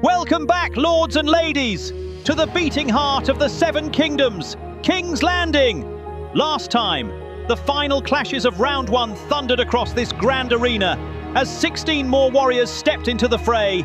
Welcome back, lords and ladies, to the beating heart of the Seven Kingdoms, King's Landing. Last time, the final clashes of Round 1 thundered across this grand arena as 16 more warriors stepped into the fray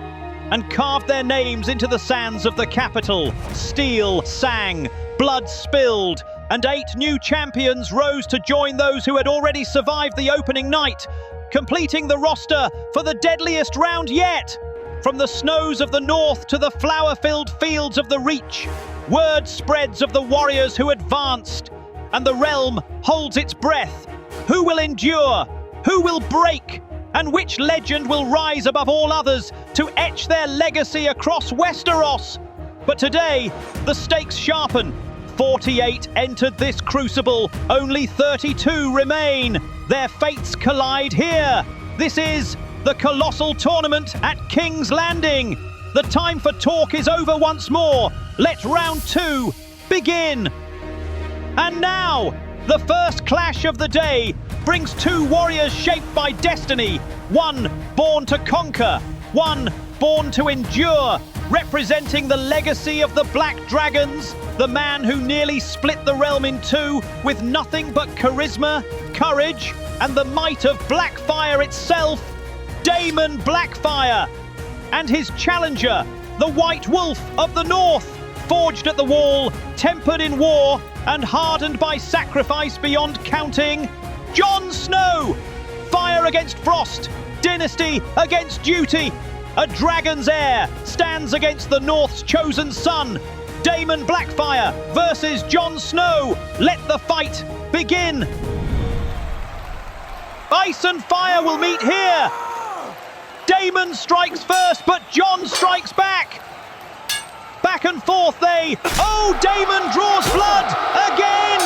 and carved their names into the sands of the capital. Steel sang, blood spilled, and 8 new champions rose to join those who had already survived the opening night, completing the roster for the deadliest round yet. From the snows of the north to the flower-filled fields of the Reach, word spreads of the warriors who advanced, and the realm holds its breath. Who will endure? Who will break? And which legend will rise above all others to etch their legacy across Westeros? But today, the stakes sharpen. 48 entered this crucible, only 32 remain. Their fates collide here. This is the Colossal tournament at King's Landing. The time for talk is over once more. Let round 2 begin. And now, the first clash of the day brings 2 warriors shaped by destiny. One born to conquer, one born to endure, representing the legacy of the Black Dragons, the man who nearly split the realm in 2 with nothing but charisma, courage, and the might of Blackfyre itself, Damon Blackfyre, and his challenger, the White Wolf of the North, forged at the wall, tempered in war, and hardened by sacrifice beyond counting, Jon Snow. Fire against frost, dynasty against duty. A dragon's heir stands against the North's chosen son. Damon Blackfyre versus Jon Snow. Let the fight begin. Ice and fire will meet here. Damon strikes first, but Jon strikes back. Back and forth they... Oh, Damon draws blood again!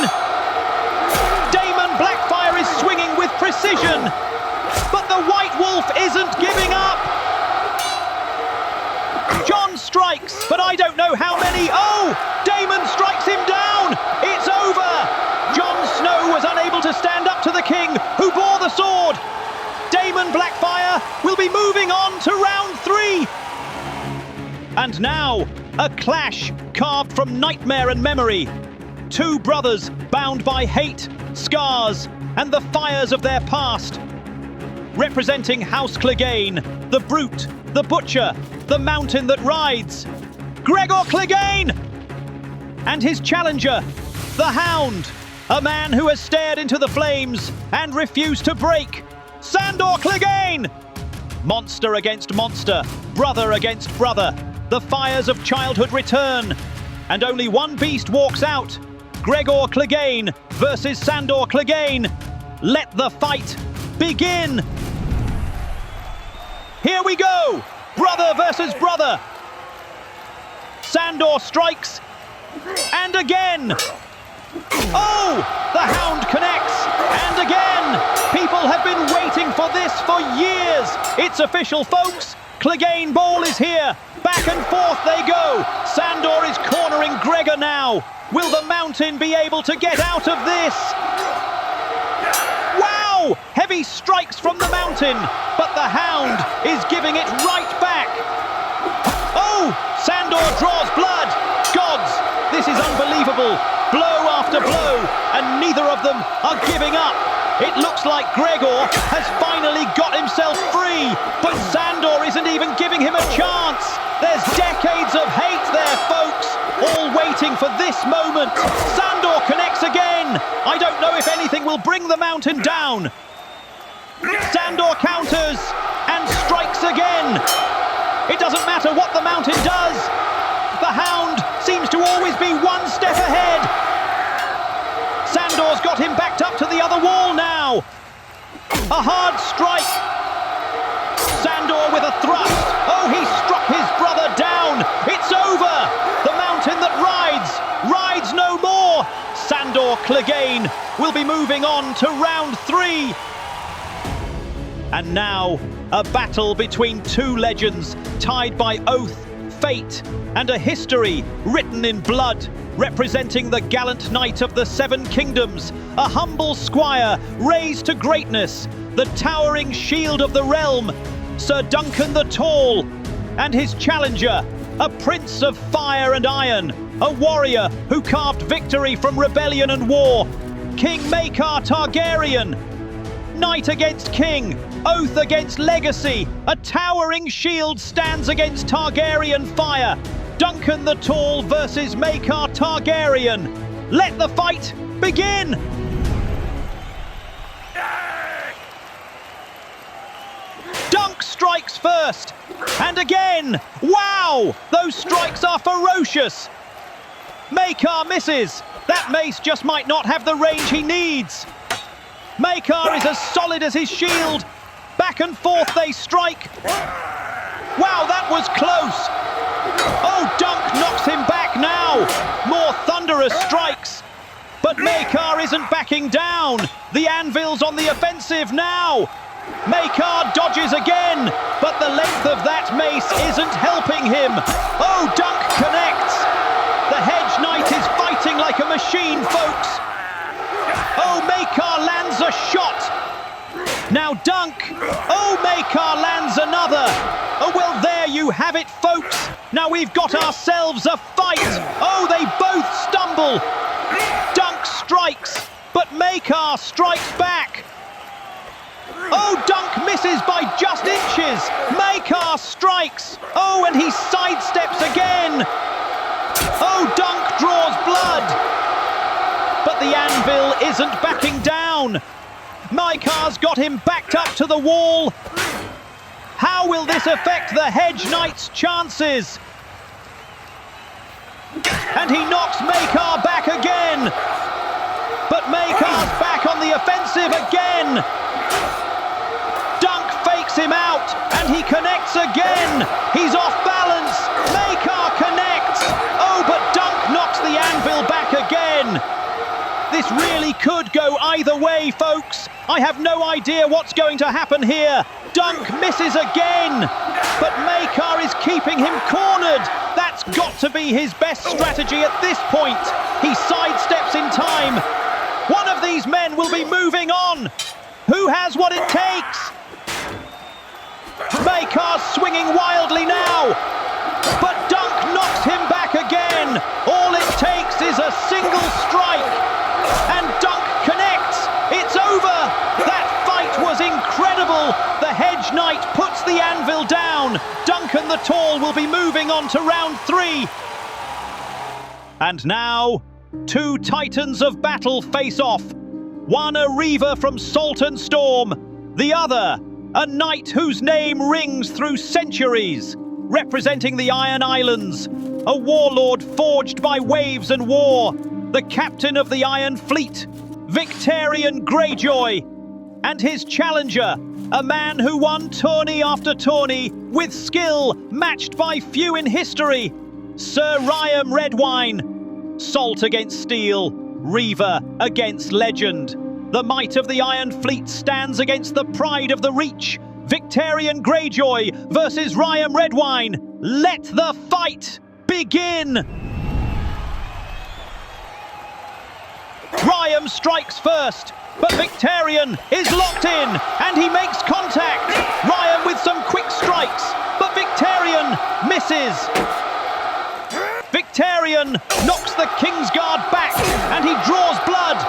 Damon Blackfyre is swinging with precision, but the White Wolf isn't giving up. Jon strikes, but I don't know how many. Oh, Damon strikes him down. It's over. Jon Snow was unable to stand up to the king who bore the sword. Damon Blackfyre will be moving on to round 3. And now, a clash carved from nightmare and memory. 2 brothers bound by hate, scars, and the fires of their past. Representing House Clegane, the brute, the butcher, the mountain that rides. Gregor Clegane! And his challenger, the Hound, a man who has stared into the flames and refused to break. Sandor Clegane! Monster against monster, brother against brother. The fires of childhood return, and only one beast walks out. Gregor Clegane versus Sandor Clegane. Let the fight begin. Here we go, brother versus brother. Sandor strikes, and again. Oh, the Hound connects, and again. People have been waiting for this for years. It's official, folks. Clegane Ball is here. Back and forth they go. Sandor is cornering Gregor now. Will the mountain be able to get out of this? Wow! Heavy strikes from the mountain, but the Hound is giving it right back. Oh! Sandor draws blood. Gods, this is unbelievable. Blow after blow, and neither of them are giving up. It looks like Gregor has finally got himself free, but Sandor isn't even giving him a chance. There's decades of hate there, folks, all waiting for this moment. Sandor connects again. I don't know if anything will bring the mountain down. Sandor counters and strikes again. It doesn't matter what the mountain does. The Hound seems to always be one step ahead. Sandor's got him backed up to the other wall now. A hard strike. Sandor with a thrust. Oh, he struck his brother down. It's over. The mountain that rides no more. Sandor Clegane will be moving on to round 3. And now, a battle between 2 legends tied by oath, fate, and a history written in blood, representing the gallant knight of the 7 kingdoms, a humble squire raised to greatness, the towering shield of the realm, Sir Duncan the Tall, And his challenger, a prince of fire and iron, a warrior who carved victory from rebellion and war, King Maekar Targaryen. Knight against king, oath against legacy, a towering shield stands against Targaryen fire. Duncan the Tall versus Maekar Targaryen. Let the fight begin! Dunk strikes first, and again! Wow! Those strikes are ferocious! Maekar misses. That mace just might not have the range he needs. Maekar is as solid as his shield. Back and forth they strike. Wow, that was close. Oh, Dunk knocks him back now. More thunderous strikes. But Maekar isn't backing down. The anvil's on the offensive now. Maekar dodges again, but the length of that mace isn't helping him. Oh, Dunk connects. The Hedge Knight is fighting like a machine, folks. Oh, Maekar lands a shot. Now Dunk. Oh, Maekar lands another. Oh, well, there you have it, folks. Now we've got ourselves a fight. Oh, they both stumble. Dunk strikes, but Maekar strikes back. Oh, Dunk misses by just inches. Maekar strikes. Oh, and he sidesteps again. Oh, Dunk draws blood. But the anvil isn't backing down. Maekar's got him backed up to the wall. How will this affect the Hedge Knight's chances? And he knocks Maekar back again. But Maekar's back on the offensive again. Dunk fakes him out, and he connects again. He's off balance. Maekar connects. Oh, but Dunk knocks the anvil back again. This really could go either way, folks. I have no idea what's going to happen here. Dunk misses again, but Maekar is keeping him cornered. That's got to be his best strategy at this point. He sidesteps in time. One of these men will be moving on. Who has what it takes? Maekar's swinging wildly now, but Dunk knocks him back again. All it takes is a single strike. And Dunk connects. It's over. That fight was incredible. The Hedge Knight puts the anvil down. Duncan the Tall will be moving on to round 3. And now, 2 titans of battle face off. One a reaver from Salt and Storm. The other, a knight whose name rings through centuries. Representing the Iron Islands. A warlord forged by waves and war. The captain of the Iron Fleet, Victarion Greyjoy, and his challenger, a man who won tourney after tourney with skill matched by few in history, Sir Ryam Redwine. Salt against steel, Reaver against legend. The might of the Iron Fleet stands against the pride of the Reach. Victarion Greyjoy versus Ryam Redwine. Let the fight begin! Ryam strikes first, but Victarion is locked in, and he makes contact. Ryam with some quick strikes, but Victarion misses. Victarion knocks the Kingsguard back, and he draws blood.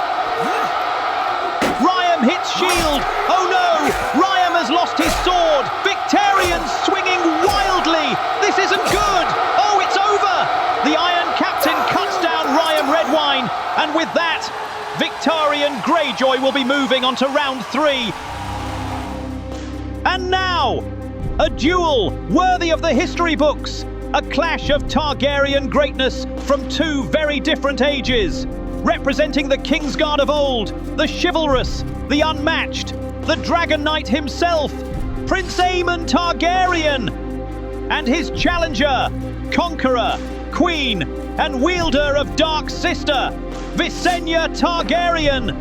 Ryam hits shield. Oh no, Ryam has lost his sword. Victarion's swinging wildly. This isn't good. Oh, it's over. The Iron Captain cuts down Ryam Redwine, and with that, Victarion Greyjoy will be moving on to round 3. And now, a duel worthy of the history books. A clash of Targaryen greatness from 2 very different ages. Representing the Kingsguard of old, the chivalrous, the unmatched, the Dragonknight himself, Prince Aemon Targaryen. And his challenger, conqueror, queen, and wielder of Dark Sister, Visenya Targaryen.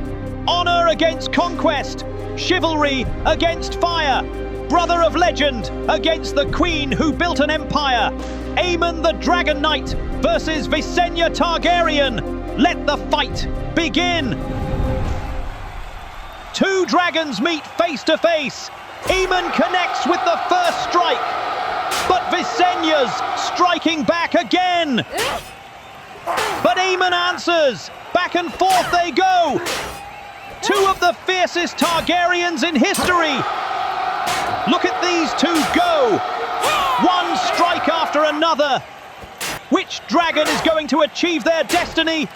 Honor against conquest, chivalry against fire, brother of legend against the queen who built an empire. Aemon the Dragonknight versus Visenya Targaryen. Let the fight begin! 2 dragons meet face to face. Aemon connects with the first strike, but Visenya Visenya's striking back again. But Aemon answers. Back and forth they go. Two of the fiercest Targaryens in history. Look at these two go. One strike after another. Which dragon is going to achieve their destiny?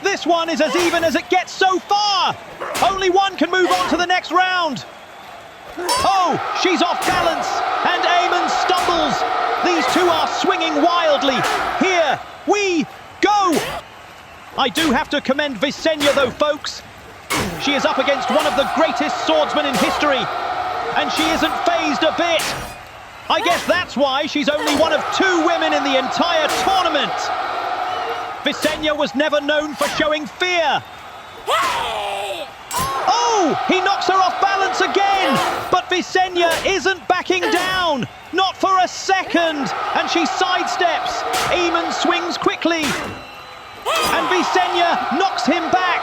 This one is as even as it gets so far. Only one can move on to the next round. Oh, she's off balance, and Aemon stumbles. These two are swinging wildly. Here we go. I do have to commend Visenya though, folks. She is up against one of the greatest swordsmen in history, and she isn't fazed a bit. I guess that's why she's only one of two women in the entire tournament. Visenya was never known for showing fear. Oh, he knocks her off balance again, but Visenya isn't backing down, not for a second, and she sidesteps. Aemon swings quickly, and Visenya knocks him back.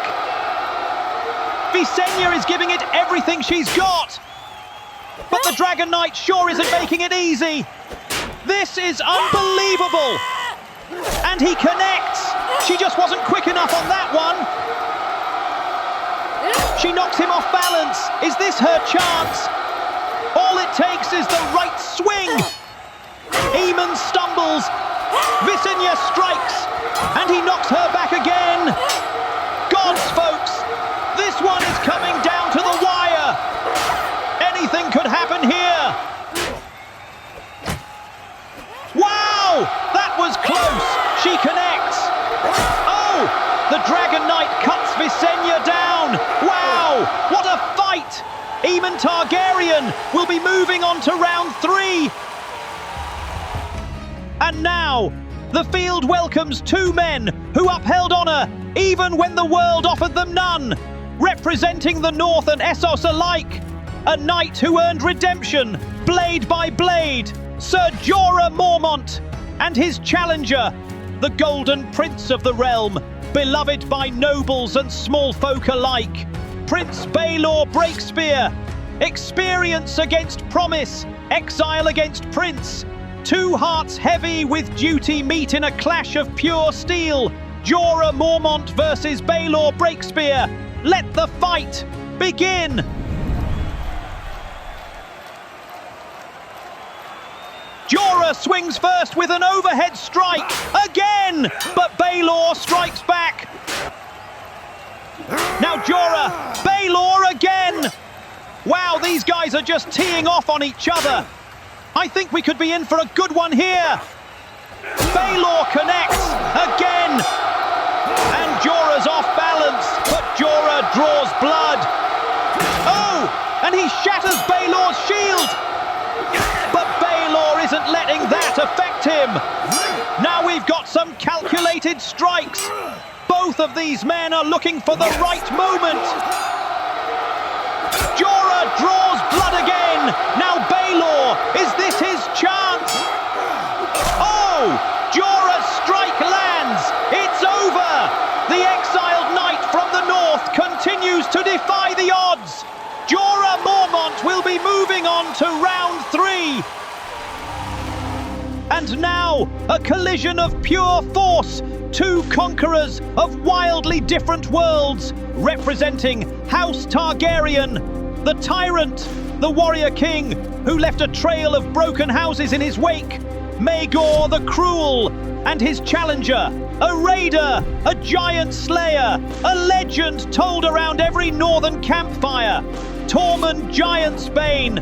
Visenya is giving it everything she's got, but the Dragonknight sure isn't making it easy. This is unbelievable, and he connects. She just wasn't quick enough on that one. She knocks him off balance. Is this her chance? All it takes is the right swing. Aemon stumbles. Visenya strikes, and he knocks her back again. Gods, folks, this one is coming down to the wire. Anything could happen here. Wow, that was close. She connects. Oh, the Dragonknight cuts Visenya down. Wow, what a fight. Aemon Targaryen will be moving on to round 3. And now, the field welcomes two men who upheld honor even when the world offered them none. Representing the North and Essos alike, a knight who earned redemption, blade by blade, Sir Jorah Mormont, and his challenger, the Golden Prince of the realm, beloved by nobles and small folk alike, Prince Baelor Breakspear. Experience against promise, exile against prince. Two hearts heavy with duty meet in a clash of pure steel. Jorah Mormont versus Baelor Breakspear. Let the fight begin! Jorah swings first with an overhead strike, again! But Baelor strikes back. Now Jorah, Baelor again! Wow, these guys are just teeing off on each other. I think we could be in for a good one here. Baelor connects, again! And Jorah's off balance, but Jorah draws blood. Oh, and he shatters Baelor's shield! But Baelor isn't letting that affect him. Now we've got some calculated strikes. Both of these men are looking for the right moment. Jorah draws blood again. Now Baelor, is this his chance? Oh, Jorah's strike lands. It's over. The exiled knight from the north continues to defy the odds. Jorah Mormont will be moving on to round 3. And now, a collision of pure force. Two conquerors of wildly different worlds, representing House Targaryen, the tyrant, the warrior king, who left a trail of broken houses in his wake, Maegor the cruel, and his challenger, a raider, a giant slayer, a legend told around every northern campfire, Tormund Giantsbane,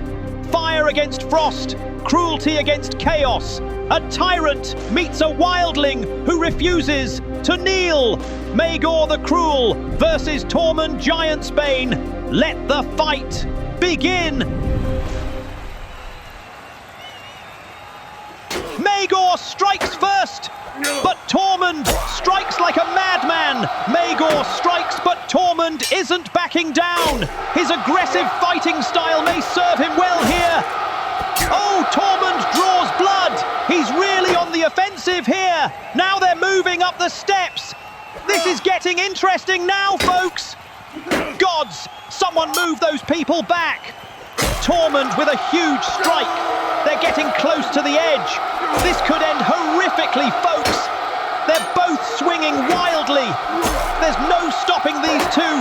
fire against frost, cruelty against chaos. A tyrant meets a wildling who refuses to kneel. Maegor the Cruel versus Tormund Giantsbane. Let the fight begin. Maegor strikes first, but Tormund strikes like a madman. Maegor strikes, but Tormund isn't backing down. His aggressive fighting style may serve him well here. Oh, Tormund draws blood. He's really on the offensive here. Now they're moving up the steps. This is getting interesting now, folks. Gods, someone move those people back. Tormund with a huge strike. They're getting getting close to the edge. This could end horrifically, folks. They're both swinging wildly. There's no stopping these two.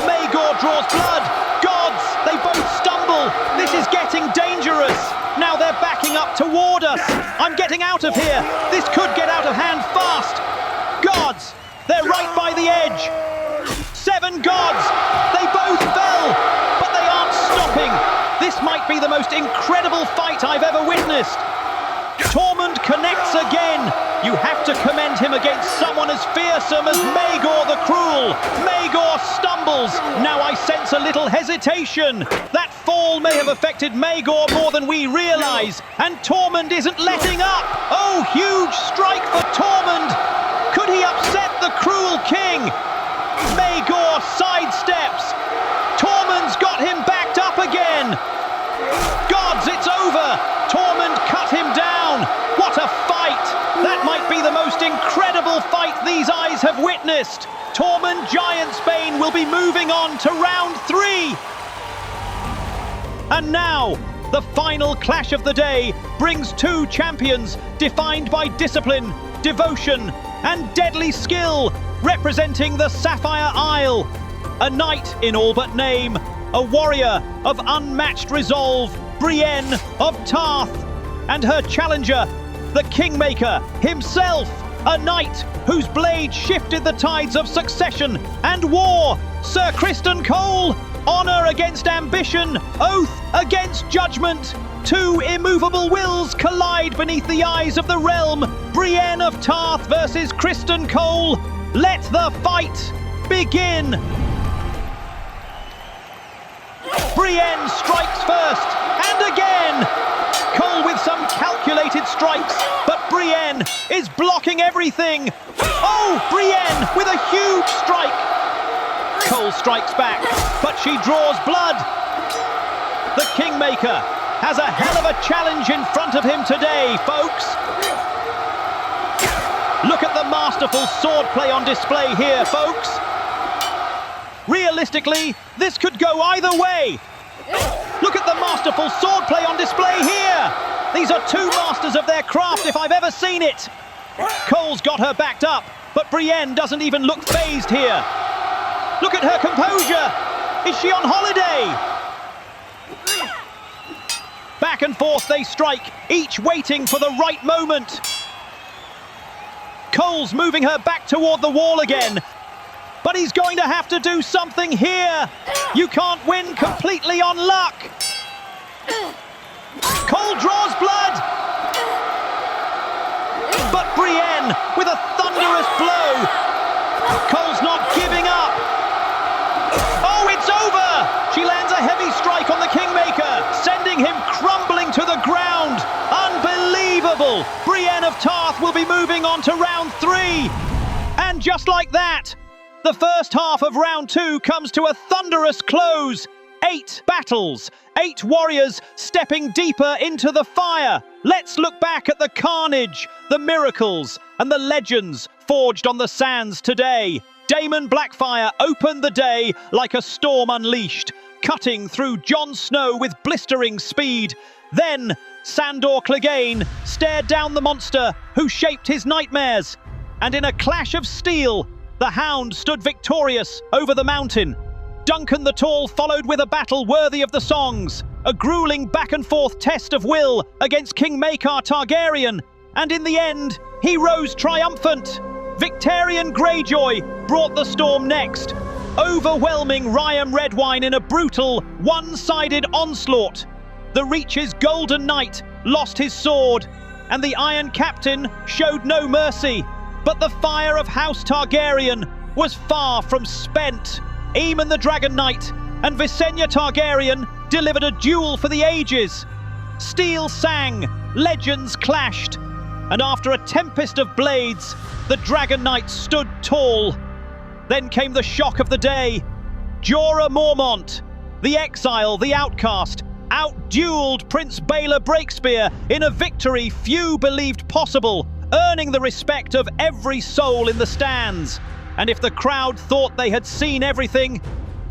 Maegor draws blood. Gods, they both stumble. This is getting dangerous. Now they're backing up toward us. I'm getting out of here. This could get out of hand fast. Gods, they're right by the edge. 7 gods. They both fell, but they aren't stopping. This might be the most incredible fight I've ever witnessed. Tormund connects again. You have to commend him against someone as fearsome as Maegor the Cruel. Maegor stumbles. Now I sense a little hesitation. That fall may have affected Maegor more than we realize. And Tormund isn't letting up. Oh, huge strike for Tormund. Could he upset the Cruel King? Maegor sidesteps. Tormund's got him backed up again. Gods, it's over. Tormund cut him down. What a fight. That might be the most incredible fight these eyes have witnessed. Tormund Giantsbane will be moving on to round 3. And now, the final clash of the day brings 2 champions defined by discipline, devotion, and deadly skill, representing the Sapphire Isle. A knight in all but name, a warrior of unmatched resolve, Brienne of Tarth, and her challenger, the Kingmaker himself, a knight whose blade shifted the tides of succession and war, Sir Criston Cole. Honor against ambition, oath against judgment. 2 immovable wills collide beneath the eyes of the realm. Brienne of Tarth versus Criston Cole. Let the fight begin. Brienne strikes first, and again. Cole with some calculated strikes, but Brienne is blocking everything. Oh, Brienne with a huge strike. Cole strikes back, but she draws blood. The Kingmaker has a hell of a challenge in front of him today, folks. Look at the masterful swordplay on display here, folks. Realistically, this could go either way. Look at the masterful swordplay on display here. These are 2 masters of their craft if I've ever seen it. Cole's got her backed up, but Brienne doesn't even look phased here. Look at her composure. Is she on holiday? Back and forth they strike, each waiting for the right moment. Cole's moving her back toward the wall again. But he's going to have to do something here. You can't win completely on luck. Cole draws blood. But Brienne with a thunderous blow. Cole's not giving up. Oh, it's over. She lands a heavy strike on the Kingmaker, sending him crumbling to the ground. Unbelievable. Brienne of Tarth will be moving on to round 3. And just like that, the first half of round 2 comes to a thunderous close. 8 battles, 8 warriors stepping deeper into the fire. Let's look back at the carnage, the miracles, and the legends forged on the sands today. Damon Blackfyre opened the day like a storm unleashed, cutting through Jon Snow with blistering speed. Then Sandor Clegane stared down the monster who shaped his nightmares. And in a clash of steel, the Hound stood victorious over the mountain. Duncan the Tall followed with a battle worthy of the songs, a grueling back-and-forth test of will against King Maekar Targaryen, and in the end, he rose triumphant. Victarion Greyjoy brought the storm next, overwhelming Ryam Redwine in a brutal, one-sided onslaught. The Reach's Golden Knight lost his sword, and the Iron Captain showed no mercy. But the fire of House Targaryen was far from spent. Aemon the Dragonknight and Visenya Targaryen delivered a duel for the ages. Steel sang, legends clashed, and after a tempest of blades, the Dragonknight stood tall. Then came the shock of the day. Jorah Mormont, the exile, the outcast, outdueled Prince Baelor Breakspear in a victory few believed possible, earning the respect of every soul in the stands. And if the crowd thought they had seen everything,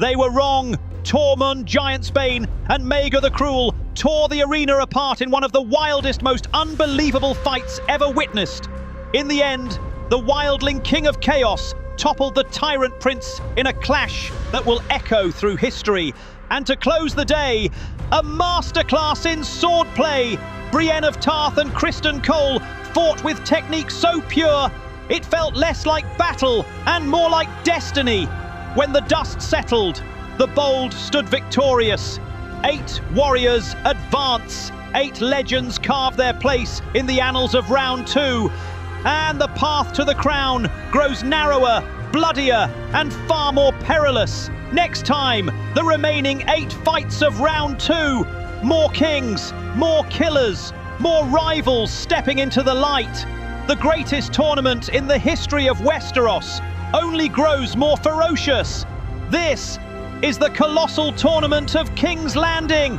they were wrong. Tormund Giantsbane and Maegor the Cruel tore the arena apart in one of the wildest, most unbelievable fights ever witnessed. In the end, the wildling King of Chaos toppled the Tyrant Prince in a clash that will echo through history. And to close the day, a masterclass in swordplay. Brienne of Tarth and Criston Cole fought with technique so pure, it felt less like battle and more like destiny. When the dust settled, the bold stood victorious. 8 warriors advance. 8 legends carve their place in the annals of round 2. And the path to the crown grows narrower, bloodier, and far more perilous. Next time, the remaining 8 fights of round 2. More kings, more killers, more rivals stepping into the light. The greatest tournament in the history of Westeros only grows more ferocious. This is the Colossal Tournament of King's Landing.